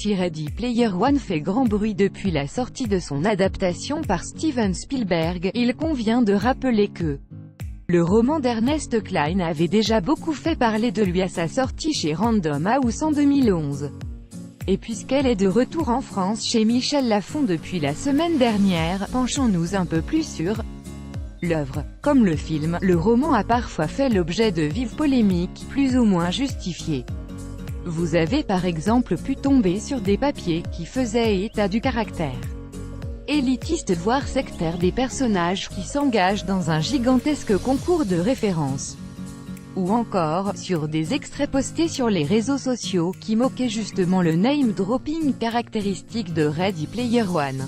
si Ready Player One fait grand bruit depuis la sortie de son adaptation par Steven Spielberg, il convient de rappeler que le roman d'Ernest Cline avait déjà beaucoup fait parler de lui à sa sortie chez Random House en 2011. Et puisqu'elle est de retour en France chez Michel Lafon depuis la semaine dernière, penchons-nous un peu plus sur l'œuvre. Comme le film, le roman a parfois fait l'objet de vives polémiques, plus ou moins justifiées. Vous avez par exemple pu tomber sur des papiers qui faisaient état du caractère élitiste voire sectaire des personnages qui s'engagent dans un gigantesque concours de références. Ou encore, sur des extraits postés sur les réseaux sociaux qui moquaient justement le name-dropping caractéristique de Ready Player One.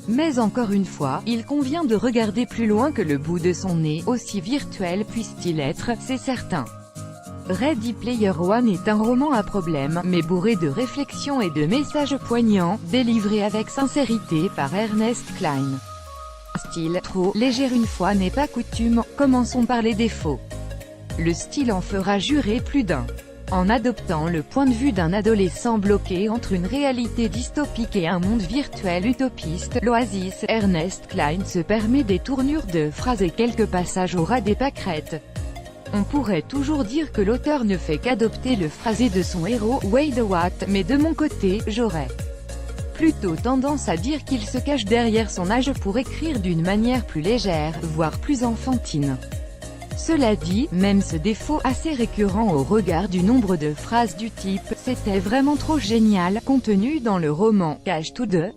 Mais encore une fois, il convient de regarder plus loin que le bout de son nez, aussi virtuel puisse-t-il être, c'est certain. Ready Player One est un roman à problème, mais bourré de réflexions et de messages poignants, délivrés avec sincérité par Ernest Cline. Style trop léger une fois n'est pas coutume, commençons par les défauts. Le style en fera jurer plus d'un. En adoptant le point de vue d'un adolescent bloqué entre une réalité dystopique et un monde virtuel utopiste, l'Oasis, Ernest Cline se permet des tournures de phrases et quelques passages au ras des pâquerettes. On pourrait toujours dire que l'auteur ne fait qu'adopter le phrasé de son héros, Wade Watt, mais de mon côté, j'aurais plutôt tendance à dire qu'il se cache derrière son âge pour écrire d'une manière plus légère, voire plus enfantine. Cela dit, même ce défaut assez récurrent au regard du nombre de phrases du type « c'était vraiment trop génial » contenu dans le roman, cache tout de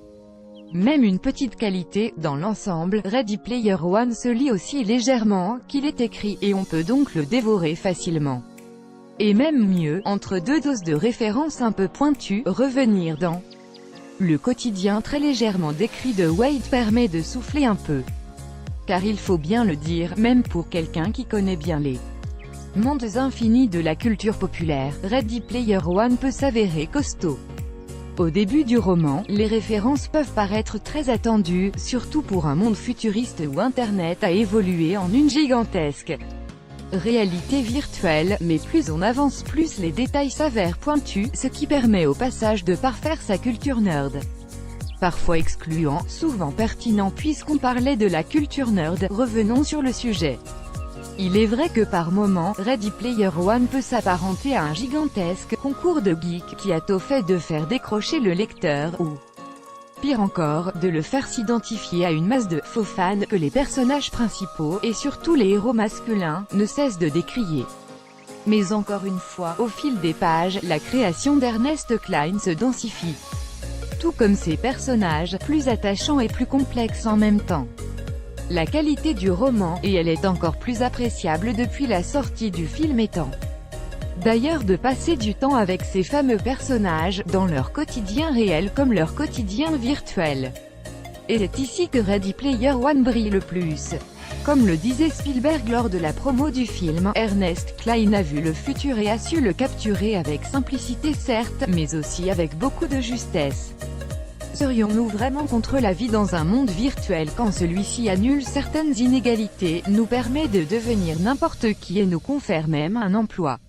même une petite qualité. Dans l'ensemble, Ready Player One se lit aussi légèrement qu'il est écrit, et on peut donc le dévorer facilement. Et même mieux, entre deux doses de références un peu pointues, revenir dans le quotidien très légèrement décrit de Wade permet de souffler un peu. Car il faut bien le dire, même pour quelqu'un qui connaît bien les mondes infinis de la culture populaire, Ready Player One peut s'avérer costaud. Au début du roman, les références peuvent paraître très attendues, surtout pour un monde futuriste où Internet a évolué en une gigantesque réalité virtuelle, mais plus on avance plus les détails s'avèrent pointus, ce qui permet au passage de parfaire sa culture nerd. Parfois excluant, souvent pertinent puisqu'on parlait de la culture nerd, revenons sur le sujet. Il est vrai que par moments, Ready Player One peut s'apparenter à un gigantesque concours de geeks qui a tôt fait de faire décrocher le lecteur, ou pire encore, de le faire s'identifier à une masse de faux fans que les personnages principaux, et surtout les héros masculins, ne cessent de décrier. Mais encore une fois, au fil des pages, la création d'Ernest Cline se densifie. Tout comme ses personnages, plus attachants et plus complexes en même temps. La qualité du roman, et elle est encore plus appréciable depuis la sortie du film étant d'ailleurs de passer du temps avec ces fameux personnages, dans leur quotidien réel comme leur quotidien virtuel. Et c'est ici que Ready Player One brille le plus. Comme le disait Spielberg lors de la promo du film, Ernest Cline a vu le futur et a su le capturer avec simplicité certes, mais aussi avec beaucoup de justesse. Serions-nous vraiment contre la vie dans un monde virtuel quand celui-ci annule certaines inégalités, nous permet de devenir n'importe qui et nous confère même un emploi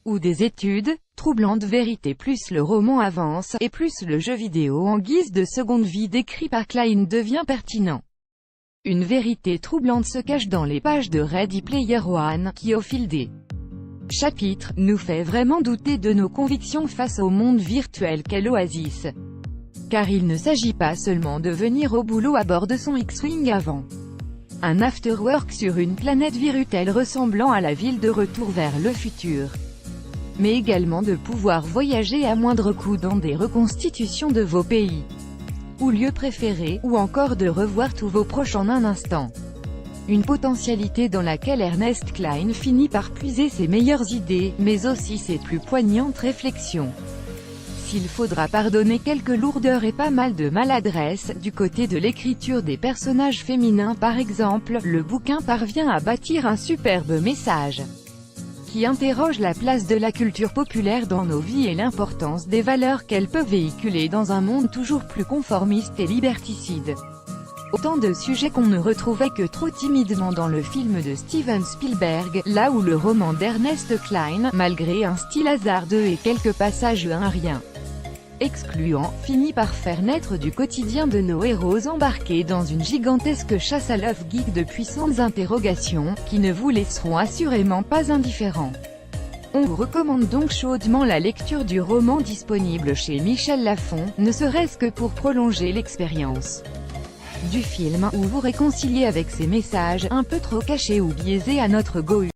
ou des études? Troublante vérité. Plus le roman avance, et plus le jeu vidéo en guise de seconde vie décrit par Cline devient pertinent. Une vérité troublante se cache dans les pages de Ready Player One, qui au fil des chapitres, nous fait vraiment douter de nos convictions face au monde virtuel qu'est l'Oasis. Car il ne s'agit pas seulement de venir au boulot à bord de son X-Wing avant un afterwork sur une planète virtuelle ressemblant à la ville de Retour vers le futur, mais également de pouvoir voyager à moindre coût dans des reconstitutions de vos pays ou lieux préférés, ou encore de revoir tous vos proches en un instant. Une potentialité dans laquelle Ernest Cline finit par puiser ses meilleures idées, mais aussi ses plus poignantes réflexions. S'il faudra pardonner quelques lourdeurs et pas mal de maladresse, du côté de l'écriture des personnages féminins par exemple, le bouquin parvient à bâtir un superbe message qui interroge la place de la culture populaire dans nos vies et l'importance des valeurs qu'elle peut véhiculer dans un monde toujours plus conformiste et liberticide. Autant de sujets qu'on ne retrouvait que trop timidement dans le film de Steven Spielberg, là où le roman d'Ernest Cline, malgré un style hasardeux et quelques passages aériens excluant, finit par faire naître du quotidien de nos héros embarqués dans une gigantesque chasse à l'œuf geek de puissantes interrogations, qui ne vous laisseront assurément pas indifférents. On vous recommande donc chaudement la lecture du roman disponible chez Michel Lafon, ne serait-ce que pour prolonger l'expérience du film, ou vous réconcilier avec ses messages, un peu trop cachés ou biaisés à notre goût.